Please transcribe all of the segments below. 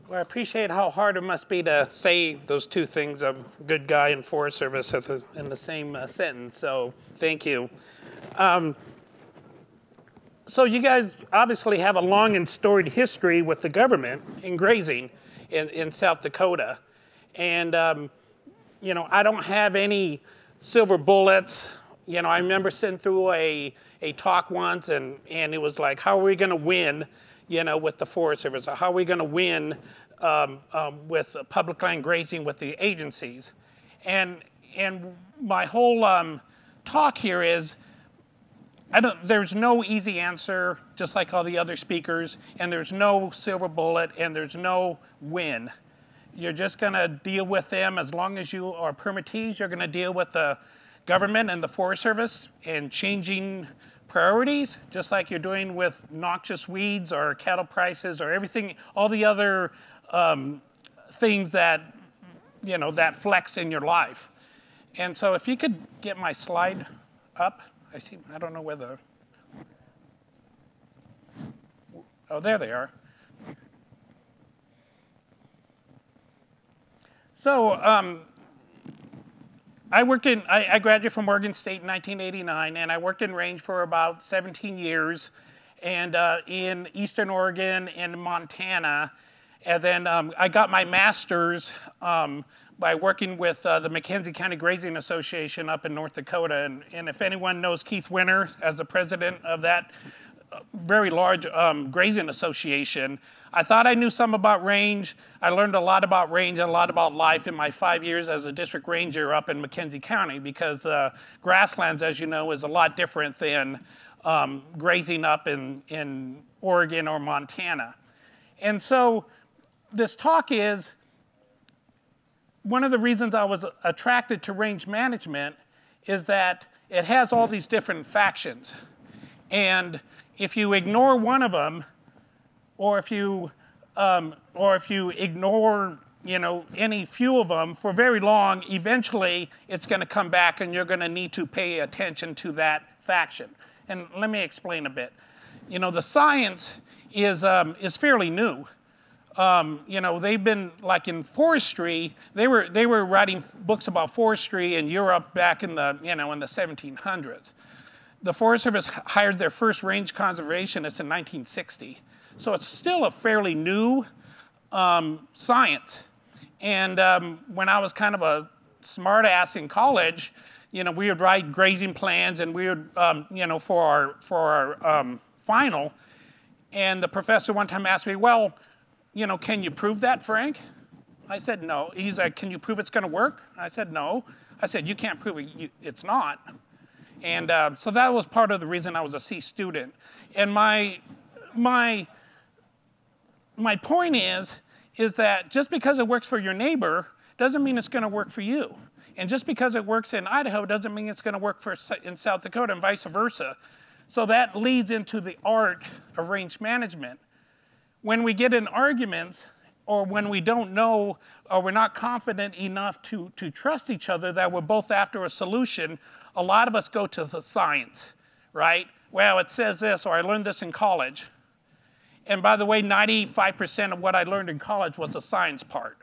Well, I appreciate how hard it must be to say those two things, a good guy and Forest Service, in the same sentence. So thank you. So you guys obviously have a long and storied history with the government in grazing in South Dakota. And, I don't have any silver bullets. I remember sitting through a talk once, and it was like, how are we going to win, with the Forest Service? Or how are we going to win with public land grazing with the agencies? And my whole talk here is, there's no easy answer, just like all the other speakers, and there's no silver bullet, and there's no win. You're just going to deal with them. As long as you are permittees, you're going to deal with the government and the Forest Service and changing priorities, just like you're doing with noxious weeds or cattle prices or everything, all the other things that, that flex in your life. And so if you could get my slide up. I don't know whether, oh, there they are. So I graduated from Oregon State in 1989, and I worked in range for about 17 years, and in Eastern Oregon and Montana. And then I got my master's by working with the McKenzie County Grazing Association up in North Dakota. And if anyone knows Keith Winter as the president of that very large grazing association, I thought I knew some about range. I learned a lot about range and a lot about life in my 5 years as a district ranger up in McKenzie County, because grasslands, as you know, is a lot different than grazing up in Oregon or Montana. And so this talk is, one of the reasons I was attracted to range management is that it has all these different factions. And if you ignore one of them, or if you ignore any few of them for very long, eventually it's going to come back, and you're going to need to pay attention to that faction. And let me explain a bit. The science is fairly new. They've been, like in forestry, they were writing books about forestry in Europe back in the, in the 1700s. The Forest Service hired their first range conservationists in 1960. So it's still a fairly new science. And when I was kind of a smart ass in college, we would write grazing plans, and we would, for our final. And the professor one time asked me, well, can you prove that, Frank? I said, no. He's like, can you prove it's going to work? I said, no. I said, you can't prove it. It's not. And so that was part of the reason I was a C student. And my point is that just because it works for your neighbor doesn't mean it's going to work for you. And just because it works in Idaho doesn't mean it's going to work in South Dakota, and vice versa. So that leads into the art of range management. When we get in arguments, or when we don't know, or we're not confident enough to trust each other that we're both after a solution, a lot of us go to the science, right? Well, it says this, or I learned this in college. And by the way, 95% of what I learned in college was the science part.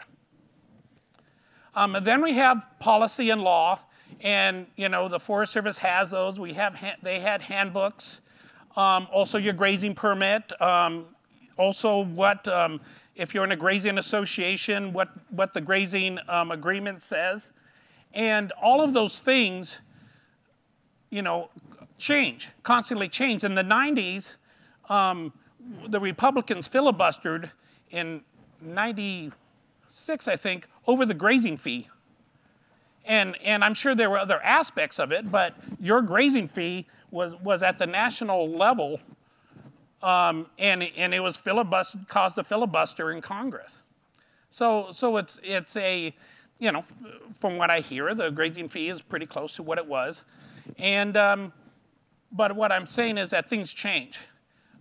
And then we have policy and law, and the Forest Service has those. They had handbooks, also your grazing permit. Also, if you're in a grazing association, what the grazing agreement says. And all of those things, constantly change. In the 90s, the Republicans filibustered in 96, I think, over the grazing fee. And I'm sure there were other aspects of it, but your grazing fee was at the national level. And it was caused a filibuster in Congress. So it's a, from what I hear, the grazing fee is pretty close to what it was. And, but what I'm saying is that things change.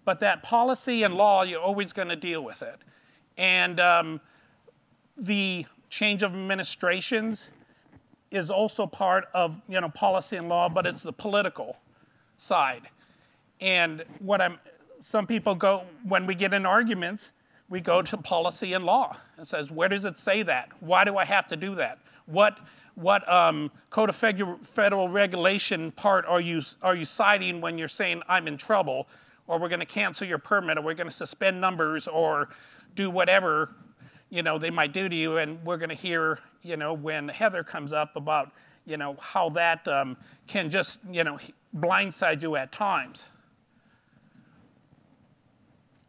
But that policy and law, you're always going to deal with it. And the change of administrations is also part of, policy and law, but it's the political side. And some people go, when we get in arguments, we go to policy and law. It says, where does it say that? Why do I have to do that? What Code of Federal Regulation part are you citing when you're saying I'm in trouble, or we're going to cancel your permit, or we're going to suspend numbers, or do whatever, you know, they might do to you? And we're going to hear, you know, when Heather comes up about, you know, how that can just, you know, blindside you at times.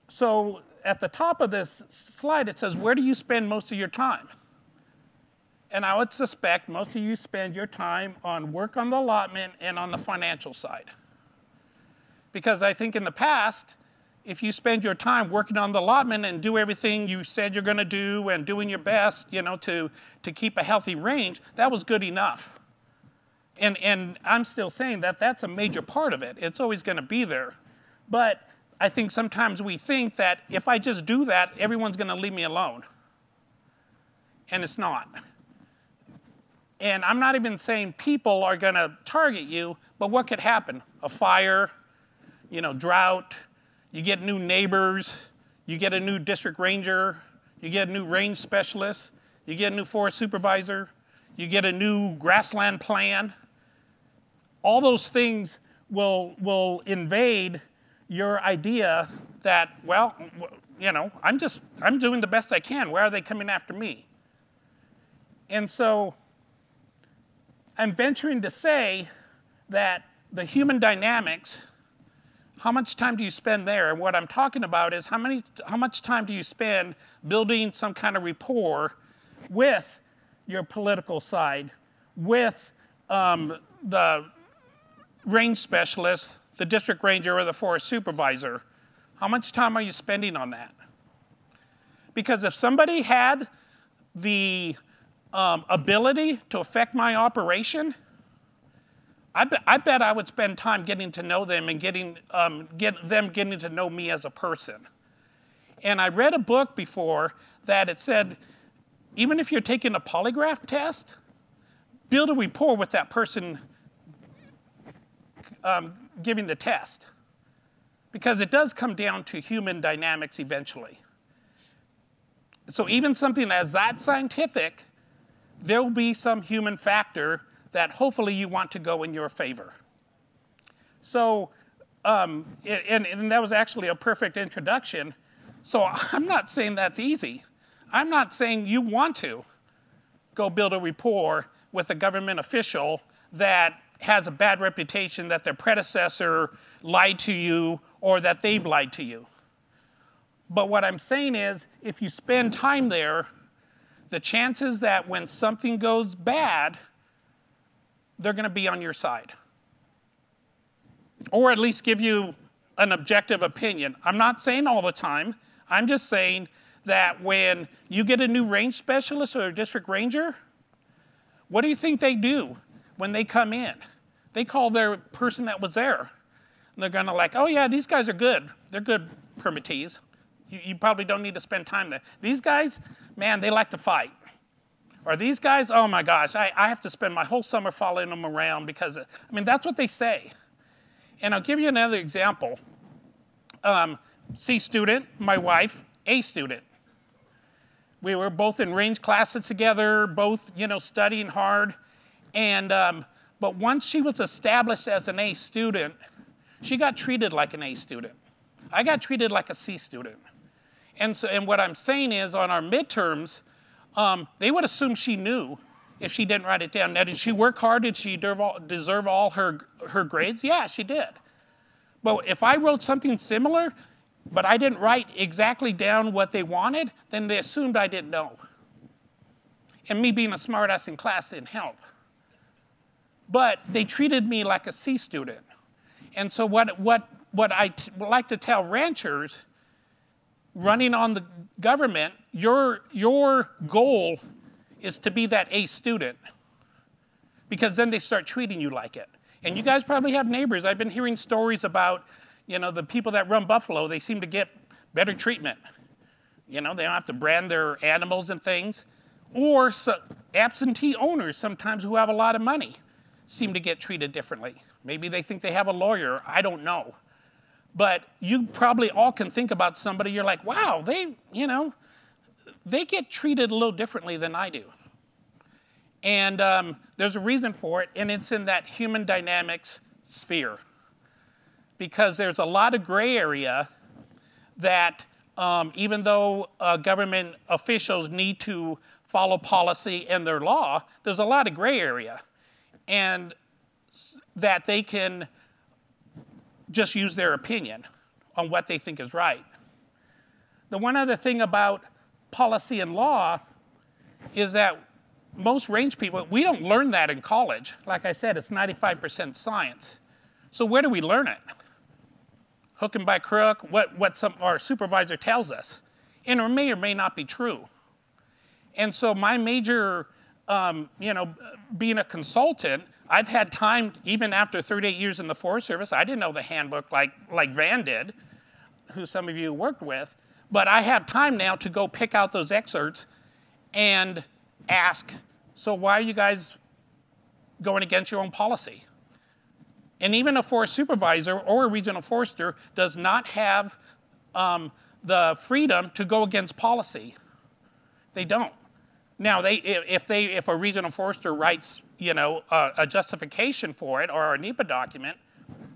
So at the top of this slide, it says, where do you spend most of your time? And I would suspect most of you spend your time on work on the allotment and on the financial side. Because I think in the past, if you spend your time working on the allotment and do everything you said you're going to do and doing your best, you know, to keep a healthy range, that was good enough. And I'm still saying that that's a major part of it. It's always going to be there. But I think sometimes we think that if I just do that, everyone's going to leave me alone. And it's not. And I'm not even saying people are going to target you, but what could happen? A fire, you know, drought, you get new neighbors, you get a new district ranger, you get a new range specialist, you get a new forest supervisor, you get a new grassland plan. All those things will invade your idea that, well, you know, I'm doing the best I can. Why are they coming after me? And so I'm venturing to say that the human dynamics, how much time do you spend there? And what I'm talking about is how much time do you spend building some kind of rapport with your political side, with the range specialist, the district ranger, or the forest supervisor. How much time are you spending on that? Because if somebody had the ability to affect my operation, I bet I would spend time getting to know them and getting to know me as a person. And I read a book before that it said, even if you're taking a polygraph test, build a rapport with that person giving the test. Because it does come down to human dynamics eventually. So even something as that scientific, there will be some human factor that hopefully you want to go in your favor. So, and that was actually a perfect introduction. So I'm not saying that's easy. I'm not saying you want to go build a rapport with a government official that has a bad reputation, that their predecessor lied to you, or that they've lied to you. But what I'm saying is, if you spend time there, the chances that when something goes bad, they're going to be on your side. Or at least give you an objective opinion. I'm not saying all the time. I'm just saying that when you get a new range specialist or a district ranger, what do you think they do when they come in? They call their person that was there. And they're going to like, oh yeah, these guys are good. They're good permittees. You probably don't need to spend time there. These guys, man, they like to fight. Or these guys, oh my gosh, I have to spend my whole summer following them around because, I mean, that's what they say. And I'll give you another example. C student, my wife, A student. We were both in range classes together, both, you know, studying hard. And, but once she was established as an A student, she got treated like an A student. I got treated like a C student. And what I'm saying is on our midterms, they would assume she knew if she didn't write it down. Now, did she work hard? Did she deserve all her grades? Yeah, she did. But if I wrote something similar, but I didn't write exactly down what they wanted, then they assumed I didn't know. And me being a smartass in class didn't help. But they treated me like a C student. And so what I like to tell ranchers running on the government, your goal is to be that A student. Because then they start treating you like it. And you guys probably have neighbors. I've been hearing stories about, you know, the people that run buffalo, they seem to get better treatment. You know, they don't have to brand their animals and things. Or absentee owners sometimes who have a lot of money seem to get treated differently. Maybe they think they have a lawyer. I don't know. But you probably all can think about somebody, you're like, wow, they get treated a little differently than I do. And there's a reason for it, and it's in that human dynamics sphere. Because there's a lot of gray area that even though government officials need to follow policy and their law, there's a lot of gray area. And that they can just use their opinion on what they think is right. The one other thing about policy and law is that most range people, we don't learn that in college. Like I said, it's 95% science. So where do we learn it? Hook and by crook, what our supervisor tells us. And it may or may not be true. And so my major, being a consultant, I've had time, even after 38 years in the Forest Service, I didn't know the handbook like Van did, who some of you worked with, but I have time now to go pick out those excerpts and ask, so why are you guys going against your own policy? And even a forest supervisor or a regional forester does not have the freedom to go against policy. They don't. Now, if a regional forester writes, a justification for it or a NEPA document,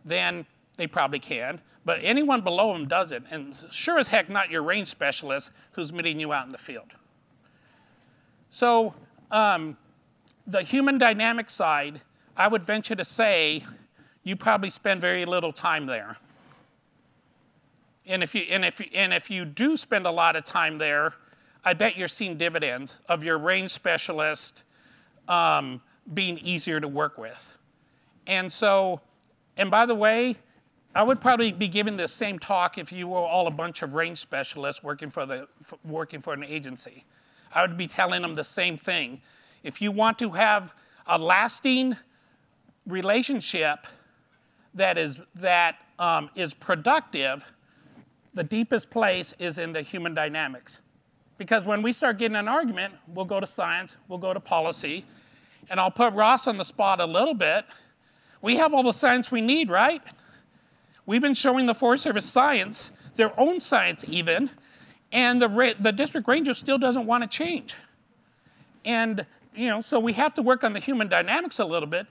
then they probably can. But anyone below them doesn't, and sure as heck not your range specialist who's meeting you out in the field. So the human dynamic side, I would venture to say, you probably spend very little time there. And if you do spend a lot of time there, I bet you're seeing dividends of your range specialist being easier to work with. And so, and by the way, I would probably be giving this same talk if you were all a bunch of range specialists working for an agency. I would be telling them the same thing. If you want to have a lasting relationship that is productive, the deepest place is in the human dynamics. Because when we start getting an argument, we'll go to science, we'll go to policy, and I'll put Ross on the spot a little bit. We have all the science we need, right? We've been showing the Forest Service science, their own science even, and the district ranger still doesn't want to change. And, so we have to work on the human dynamics a little bit.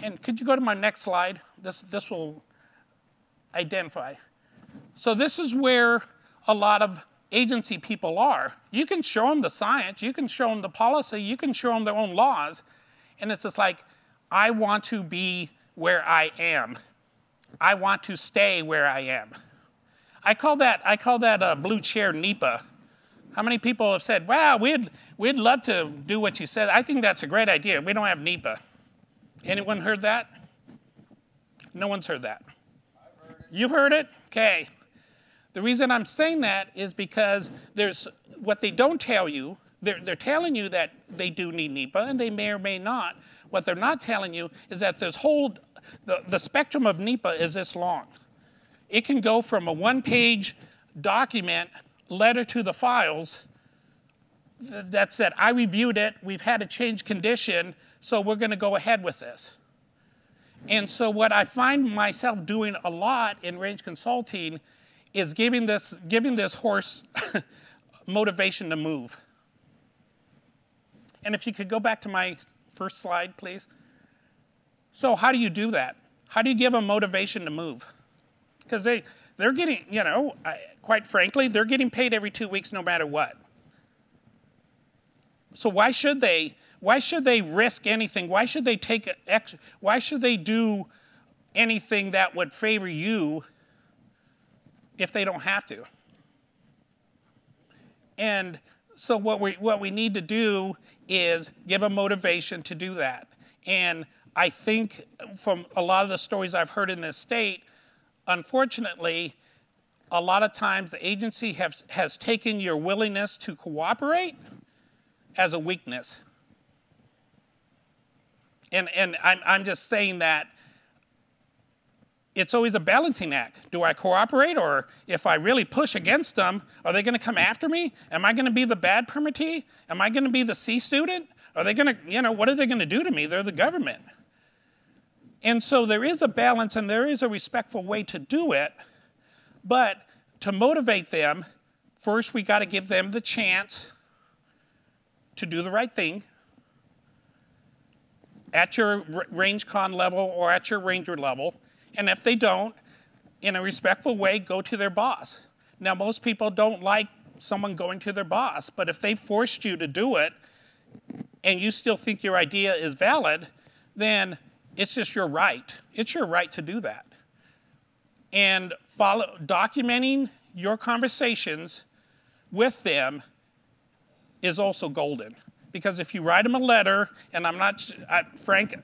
And could you go to my next slide? This will identify. So this is where a lot of agency people are. You can show them the science, you can show them the policy, you can show them their own laws, and it's just like, I want to be where I am. I want to stay where I am. I call that a blue chair NEPA. How many people have said, wow, we'd love to do what you said. I think that's a great idea. We don't have NEPA. Anyone heard that? No one's heard that. I've heard it. You've heard it? Okay. The reason I'm saying that is because there's what they don't tell you. They're telling you that they do need NEPA, and they may or may not. What they're not telling you is that the spectrum of NEPA is this long. It can go from a one-page document, letter to the files, that said, I reviewed it, we've had a change condition, so we're going to go ahead with this. And so what I find myself doing a lot in range consulting is giving this horse motivation to move. And if you could go back to my first slide, please. So how do you do that? How do you give them motivation to move? Because they're getting, quite frankly, they're getting paid every 2 weeks no matter what. So why should they risk anything? Why should they why should they do anything that would favor you if they don't have to? And so what we need to do is give a motivation to do that. And I think from a lot of the stories I've heard in this state, unfortunately, a lot of times the agency has taken your willingness to cooperate as a weakness. And I'm just saying that it's always a balancing act. Do I cooperate, or if I really push against them, are they going to come after me? Am I going to be the bad permittee? Am I going to be the C student? Are they going to, what are they going to do to me? They're the government. And so there is a balance and there is a respectful way to do it, but to motivate them, first we got to give them the chance to do the right thing at your range con level or at your ranger level. And if they don't, in a respectful way, go to their boss. Now, most people don't like someone going to their boss, but if they forced you to do it and you still think your idea is valid, then it's just your right. It's your right to do that. And documenting your conversations with them is also golden. Because if you write them a letter, and I'm not, Frank,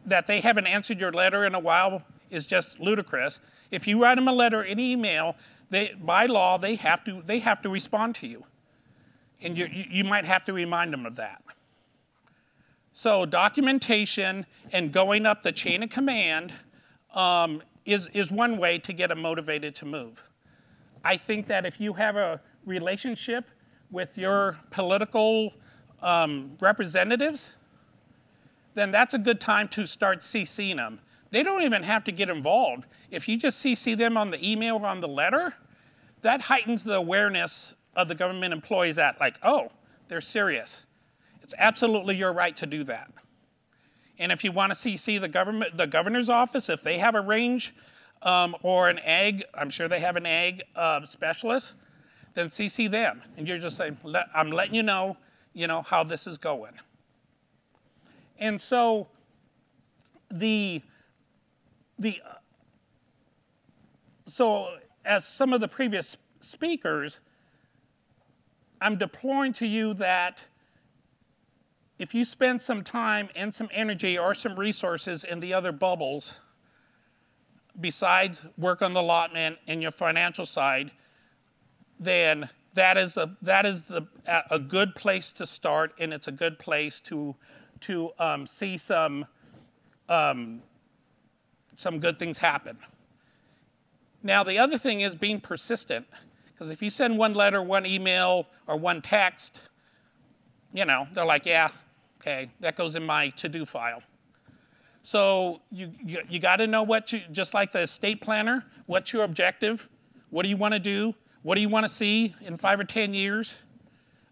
that they haven't answered your letter in a while is just ludicrous. If you write them a letter, an email, by law, they have to respond to you. And you might have to remind them of that. So documentation and going up the chain of command is one way to get them motivated to move. I think that if you have a relationship with your political representatives, then that's a good time to start CCing them. They don't even have to get involved. If you just CC them on the email or on the letter, that heightens the awareness of the government employees that, like, oh, they're serious. It's absolutely your right to do that. And if you want to CC the governor's office, if they have a range or an ag, I'm sure they have an ag specialist, then CC them. And you're just saying, I'm letting you know how this is going. And so so as some of the previous speakers, I'm deploring to you that if you spend some time and some energy or some resources in the other bubbles, besides work on the allotment and your financial side, then that is a good place to start, and it's a good place to see some good things happen. Now, the other thing is being persistent, because if you send one letter, one email, or one text, they're like, yeah, okay, that goes in my to-do file. So you got to know just like the estate planner, what's your objective? What do you want to do? What do you want to see in 5 or 10 years?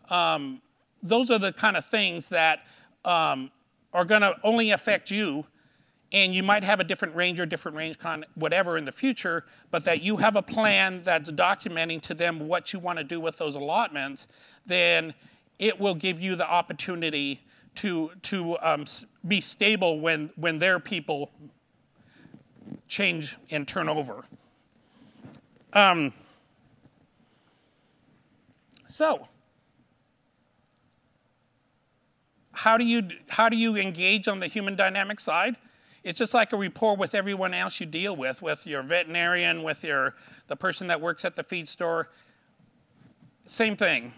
Those are the kind of things that are going to only affect you, and you might have a different range or different range con, whatever in the future, but that you have a plan that's documenting to them what you want to do with those allotments, then it will give you the opportunity to be stable when their people change and turn over. So, how do you engage on the human dynamic side? It's just like a rapport with everyone else you deal with your veterinarian, with the person that works at the feed store. Same thing,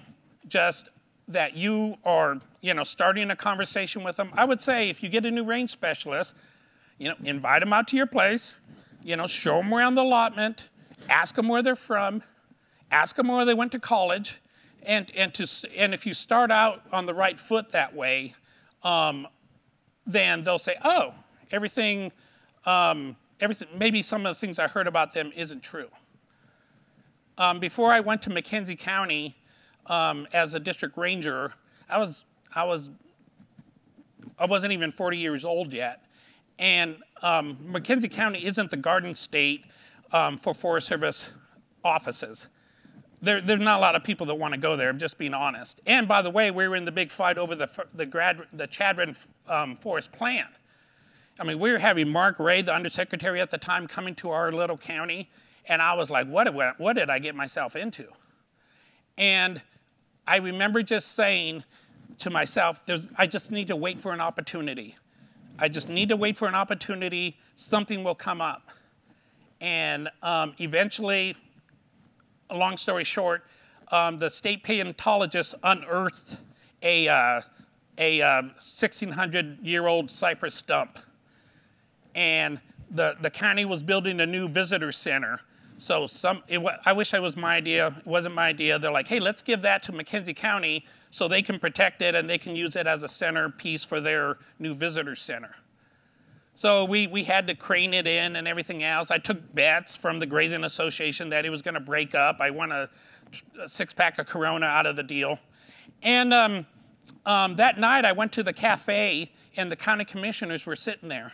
just that you are, starting a conversation with them. I would say if you get a new range specialist, invite them out to your place, show them around the allotment, ask them where they're from, ask them where they went to college, and if you start out on the right foot that way, then they'll say, oh, everything, maybe some of the things I heard about them isn't true. Before I went to McKenzie County as a district ranger, I wasn't even 40 years old yet, and McKenzie County isn't the garden state for Forest Service offices. There's not a lot of people that want to go there, I'm just being honest. And by the way, we were in the big fight over the Chadron Forest Plan. I mean, we were having Mark Ray, the undersecretary at the time, coming to our little county, and I was like, what did I get myself into? And I remember just saying to myself, I just need to wait for an opportunity. I just need to wait for an opportunity. Something will come up. And eventually, a long story short, the state paleontologist unearthed a 1,600-year-old cypress stump. And the county was building a new visitor center. So I wish it was my idea. It wasn't my idea. They're like, hey, let's give that to McKenzie County so they can protect it and they can use it as a centerpiece for their new visitor center. So we had to crane it in and everything else. I took bets from the Grazing Association that it was going to break up. I won a six-pack of Corona out of the deal. And that night I went to the cafe and the county commissioners were sitting there.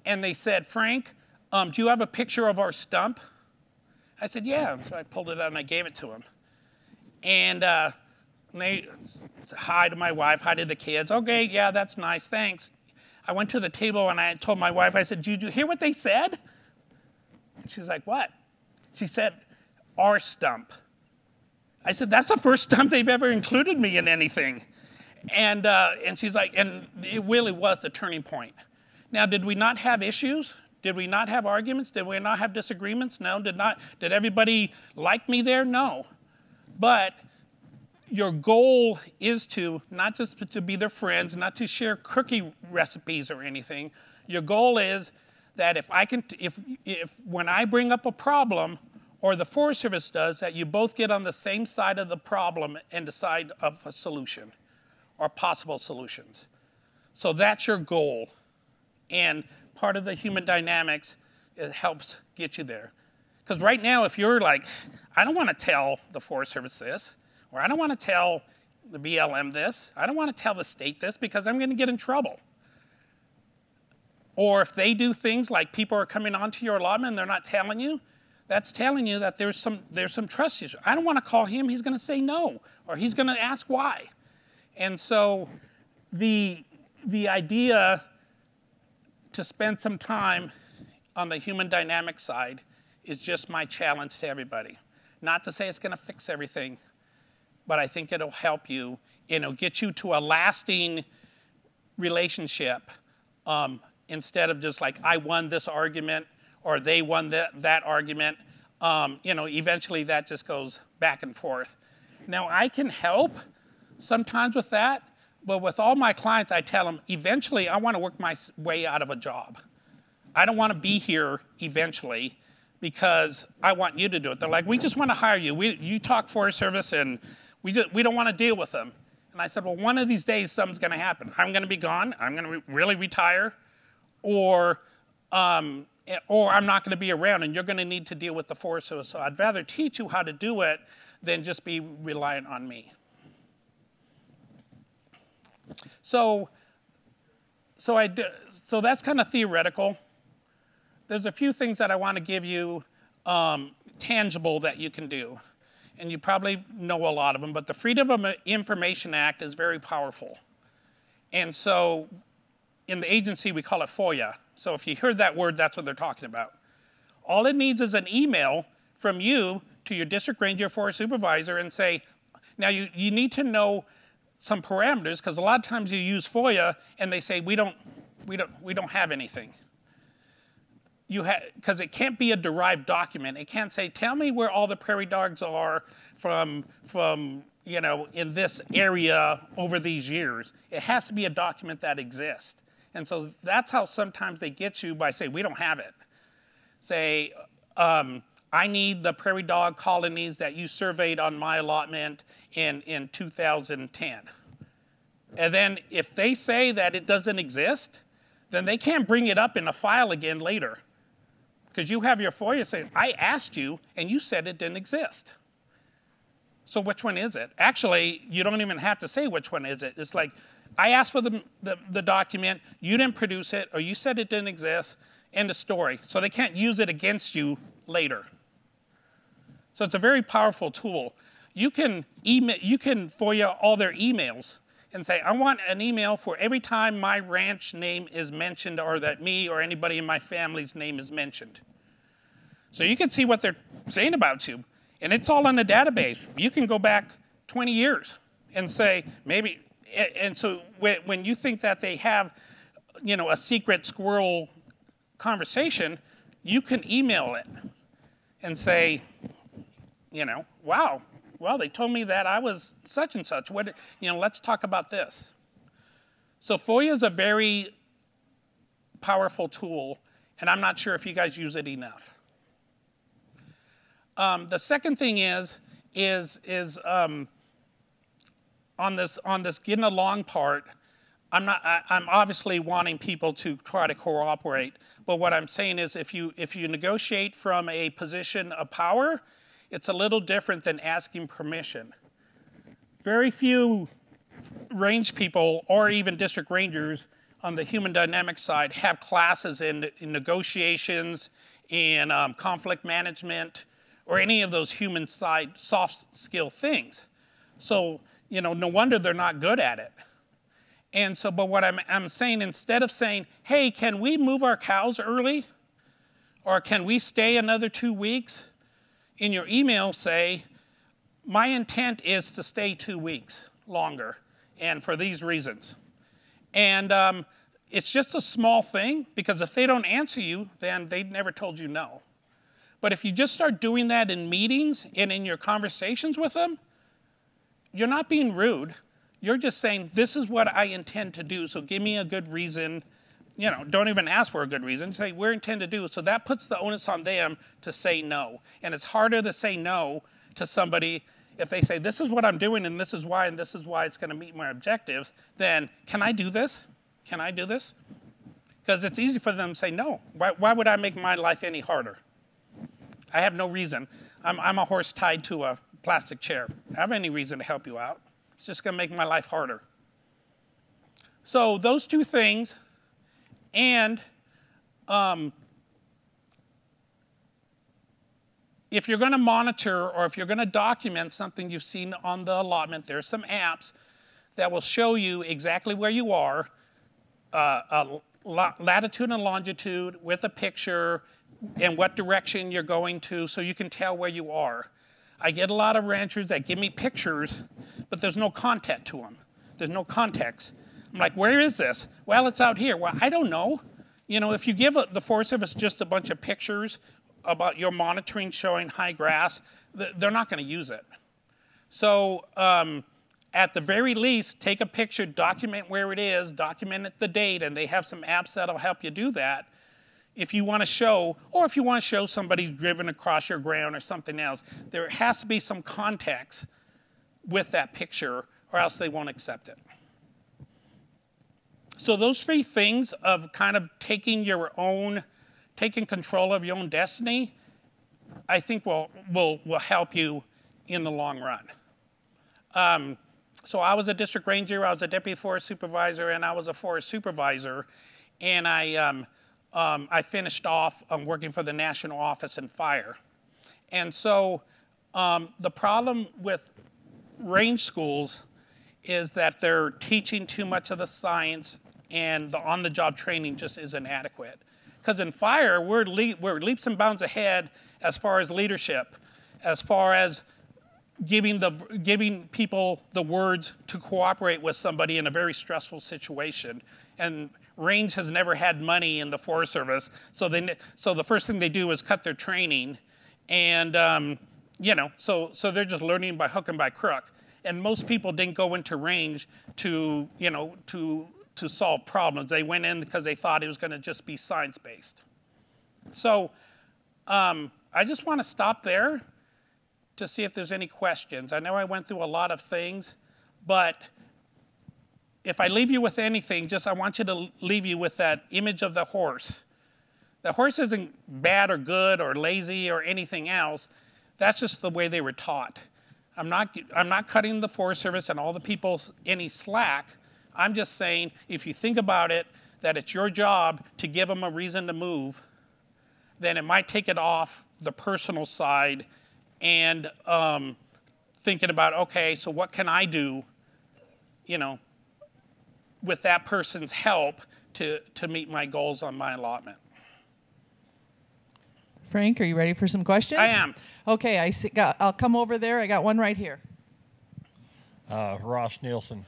And they said, "Frank, do you have a picture of our stump?" I said, "Yeah." So I pulled it out and I gave it to them. And they said hi to my wife, hi to the kids. "Okay, yeah, that's nice, thanks." I went to the table and I told my wife, I said, "Did you hear what they said?" And she's like, "What?" She said, "Our stump." I said, "That's the first time they've ever included me in anything." And she's like, and it really was the turning point. Now, did we not have issues? Did we not have arguments? Did we not have disagreements? No. Did everybody like me there? No. But your goal is to not just to be their friends, not to share cookie recipes or anything. Your goal is that if when I bring up a problem, or the Forest Service does, that you both get on the same side of the problem and decide of a solution or possible solutions. So that's your goal. And part of the human dynamics, it helps get you there. Because right now, if you're like, "I don't want to tell the Forest Service this," or "I don't want to tell the BLM this," "I don't want to tell the state this because I'm going to get in trouble." Or if they do things like people are coming onto your allotment and they're not telling you, that's telling you that there's some trust issue. "I don't want to call him, he's going to say no," or "he's going to ask why." And so the idea to spend some time on the human dynamic side is just my challenge to everybody. Not to say it's going to fix everything, but I think it'll help you, get you to a lasting relationship instead of just like, I won this argument or they won that argument. Eventually that just goes back and forth. Now, I can help sometimes with that, but with all my clients, I tell them, eventually I want to work my way out of a job. I don't want to be here eventually because I want you to do it. They're like, "We just want to hire you. You talk Forest Service and we don't want to deal with them." And I said, "Well, one of these days something's going to happen. I'm going to be gone. I'm going to really retire, or I'm not going to be around and you're going to need to deal with the Forest Service. So I'd rather teach you how to do it than just be reliant on me." So that's kind of theoretical. There's a few things that I want to give you tangible that you can do. And you probably know a lot of them, but the Freedom of Information Act is very powerful. And so in the agency, we call it FOIA. So if you heard that word, that's what they're talking about. All it needs is an email from you to your district ranger, forest supervisor, and say, now you need to know some parameters, because a lot of times you use FOIA and they say we don't have anything. Because it can't be a derived document. It can't say, "Tell me where all the prairie dogs are from in this area over these years." It has to be a document that exists. And so that's how sometimes they get you by saying, "We don't have it." Say, "I need the prairie dog colonies that you surveyed on my allotment in 2010. And then if they say that it doesn't exist, then they can't bring it up in a file again later. Because you have your FOIA saying, "I asked you, and you said it didn't exist. So which one is it?" Actually, you don't even have to say which one is it. It's like, I asked for the document, you didn't produce it, or you said it didn't exist, end of story. So they can't use it against you later. So it's a very powerful tool. You can FOIA all their emails and say, "I want an email for every time my ranch name is mentioned, or that me or anybody in my family's name is mentioned." So you can see what they're saying about you. And it's all in a database. You can go back 20 years and say, maybe, and so when you think that they have, a secret squirrel conversation, you can email it and say, "Wow, well, they told me that I was such and such. Let's talk about this." So FOIA is a very powerful tool, and I'm not sure if you guys use it enough. The second thing is on this getting along part. I'm obviously wanting people to try to cooperate, but what I'm saying is if you negotiate from a position of power, it's a little different than asking permission. Very few range people or even district rangers on the human dynamics side have classes in negotiations, in conflict management, or any of those human side soft skill things. So, you know, no wonder they're not good at it. And so, but what I'm saying, instead of saying, hey, can we move our cows early? Or can we stay another 2 weeks? In your email say, my intent is to stay 2 weeks longer, and for these reasons. And it's just a small thing, because if they don't answer you, then they never told you no. But if you just start doing that in meetings and in your conversations with them, you're not being rude. You're just saying, this is what I intend to do, so give me a good reason. You know, don't even ask for a good reason. Say, we're intend to do. So that puts the onus on them to say no. And it's harder to say no to somebody if they say, this is what I'm doing, and this is why it's going to meet my objectives, then can I do this? Can I do this? Because it's easy for them to say no. Why would I make my life any harder? I have no reason. I'm a horse tied to a plastic chair. I have any reason to help you out. It's just going to make my life harder. So those two things, and if you're going to monitor or if you're going to document something you've seen on the allotment, there's some apps that will show you exactly where you are, latitude and longitude with a picture and what direction you're going to, so you can tell where you are. I get a lot of ranchers that give me pictures, but there's no content to them. There's no context. I'm like, where is this? Well, it's out here. Well, I don't know. You know, if you give the Forest Service just a bunch of pictures about your monitoring showing high grass, they're not going to use it. So at the very least, take a picture, document where it is, document the date, and they have some apps that'll help you do that. If you want to show, or if you want to show somebody driven across your ground or something else, there has to be some context with that picture, or else they won't accept it. So those three things of kind of taking control of your own destiny, I think will help you in the long run. So I was a district ranger, I was a deputy forest supervisor, and I was a forest supervisor, and I finished off working for the National Office in Fire. And so the problem with range schools is that they're teaching too much of the science, and the on-the-job training just isn't adequate. Because in fire, we're leaps and bounds ahead as far as leadership, as far as giving people the words to cooperate with somebody in a very stressful situation. And range has never had money in the Forest Service, so the first thing they do is cut their training, and you know, so they're just learning by hook and by crook. And most people didn't go into range to solve problems. They went in because they thought it was going to just be science-based. So I just want to stop there to see if there's any questions. I know I went through a lot of things, but if I leave you with anything, I want you to leave you with that image of the horse. The horse isn't bad or good or lazy or anything else. That's just the way they were taught. I'm not cutting the Forest Service and all the people any slack. I'm just saying, if you think about it, that it's your job to give them a reason to move, then it might take it off the personal side and thinking about, okay, so what can I do, you know, with that person's help to meet my goals on my allotment. Frank, are you ready for some questions? I am. Okay, I'll come over there. I got one right here. Ross Nielsen.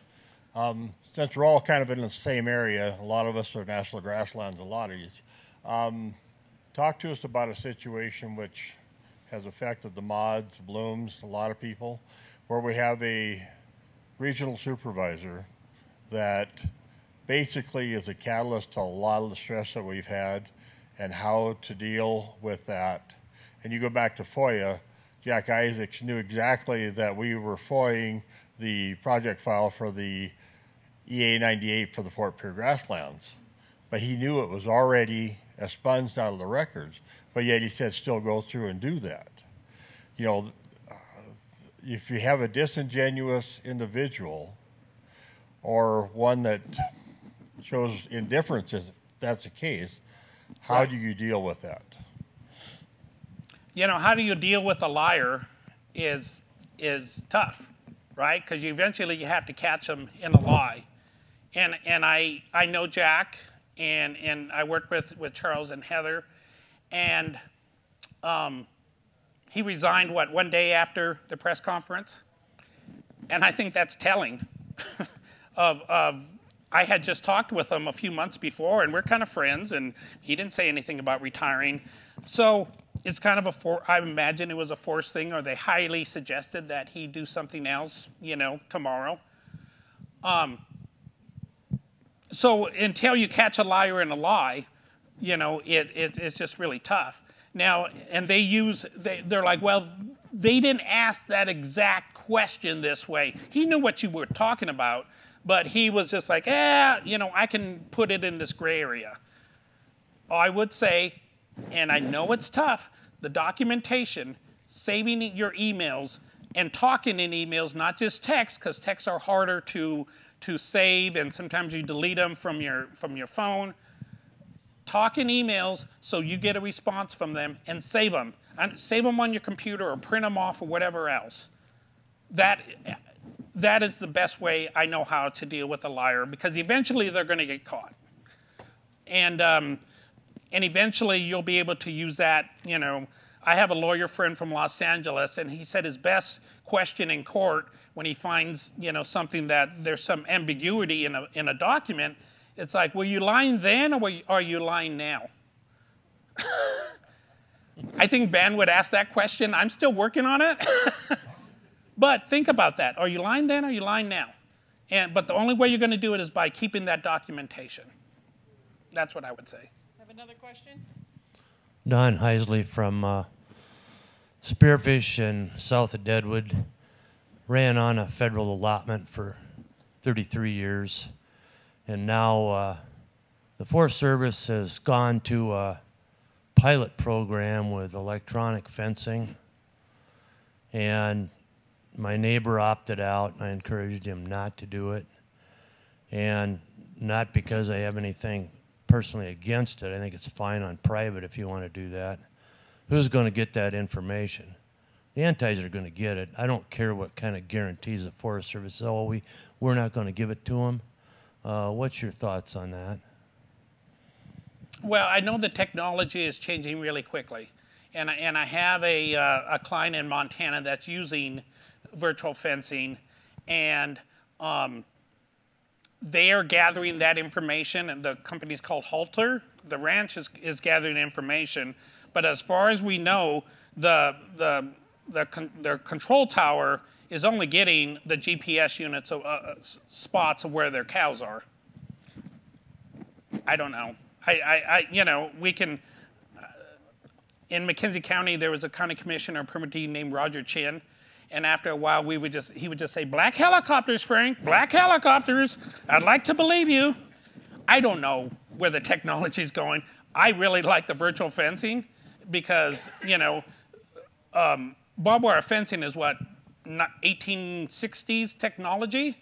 Since we're all kind of in the same area, a lot of us are national grasslands, a lot of you. Talk to us about a situation which has affected the mods, blooms, a lot of people, where we have a regional supervisor that basically is a catalyst to a lot of the stress that we've had and how to deal with that. And you go back to FOIA, Jack Isaacs knew exactly that we were FOIAing the project file for the EA 98 for the Fort Pierre grasslands. But he knew it was already expunged out of the records, but yet he said still go through and do that. You know, if you have a disingenuous individual or one that shows indifference, if that's the case, how do you deal with that? You know, how do you deal with a liar is tough, right? Because eventually you have to catch them in a lie. And I know Jack, and I worked with Charles and Heather, and he resigned, one day after the press conference? And I think that's telling I had just talked with him a few months before, and we're kind of friends, and he didn't say anything about retiring. So it's kind of I imagine it was a forced thing, or they highly suggested that he do something else, you know, tomorrow. So until you catch a liar in a lie, you know, it's just really tough. Now, and they're like, well, they didn't ask that exact question this way. He knew what you were talking about, but he was just like, you know, I can put it in this gray area. I would say, and I know it's tough, the documentation, saving your emails, and talking in emails, not just text, because texts are harder to save, and sometimes you delete them from your phone. Talk in emails so you get a response from them, and save them. And save them on your computer or print them off or whatever else. That is the best way I know how to deal with a liar, because eventually they're going to get caught. And eventually you'll be able to use that, you know. I have a lawyer friend from Los Angeles, and he said his best question in court when he finds, you know, something that there's some ambiguity in a document, it's like, were you lying then, or are you lying now? I think Ben would ask that question. I'm still working on it. But think about that. Are you lying then, or are you lying now? But the only way you're going to do it is by keeping that documentation. That's what I would say. Have another question? Don Heisley from Spearfish and south of Deadwood. Ran on a federal allotment for 33 years. And now the Forest Service has gone to a pilot program with electronic fencing. And my neighbor opted out, and I encouraged him not to do it. And not because I have anything personally against it. I think it's fine on private if you want to do that. Who's going to get that information? The antis are going to get it. I don't care what kind of guarantees the Forest Service says, oh, we're not going to give it to them. What's your thoughts on that? Well, I know the technology is changing really quickly. And I have a client in Montana that's using virtual fencing, and they are gathering that information, and the company's called Halter. The ranch is gathering information, but as far as we know, their control tower is only getting the GPS units of spots of where their cows are. I don't know. You know, we can. In McKenzie County, there was a county commissioner permittee named Roger Chin, and after a while, he would just say, "Black helicopters, Frank, black helicopters. I'd like to believe you." I don't know where the technology is going. I really like the virtual fencing because, you know, barbed wire fencing is what, 1860s technology.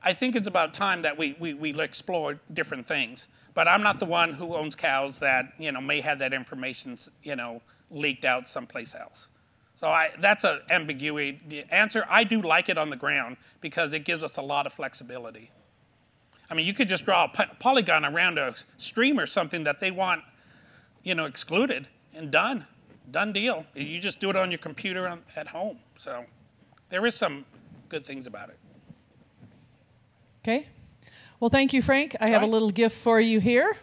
I think it's about time that we explore different things. But I'm not the one who owns cows that, you know, may have that information, you know, leaked out someplace else. So that's an ambiguity. The answer, I do like it on the ground because it gives us a lot of flexibility. I mean, you could just draw a polygon around a stream or something that they want, you know, excluded, and done deal. You just do it on your computer at home. So there is some good things about it. Okay. Well, thank you, Frank. I have a little gift for you here.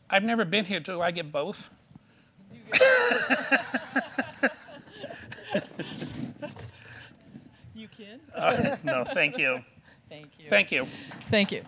I've never been here. Do I get both? You can. No, thank you. Thank you. Thank you. Thank you.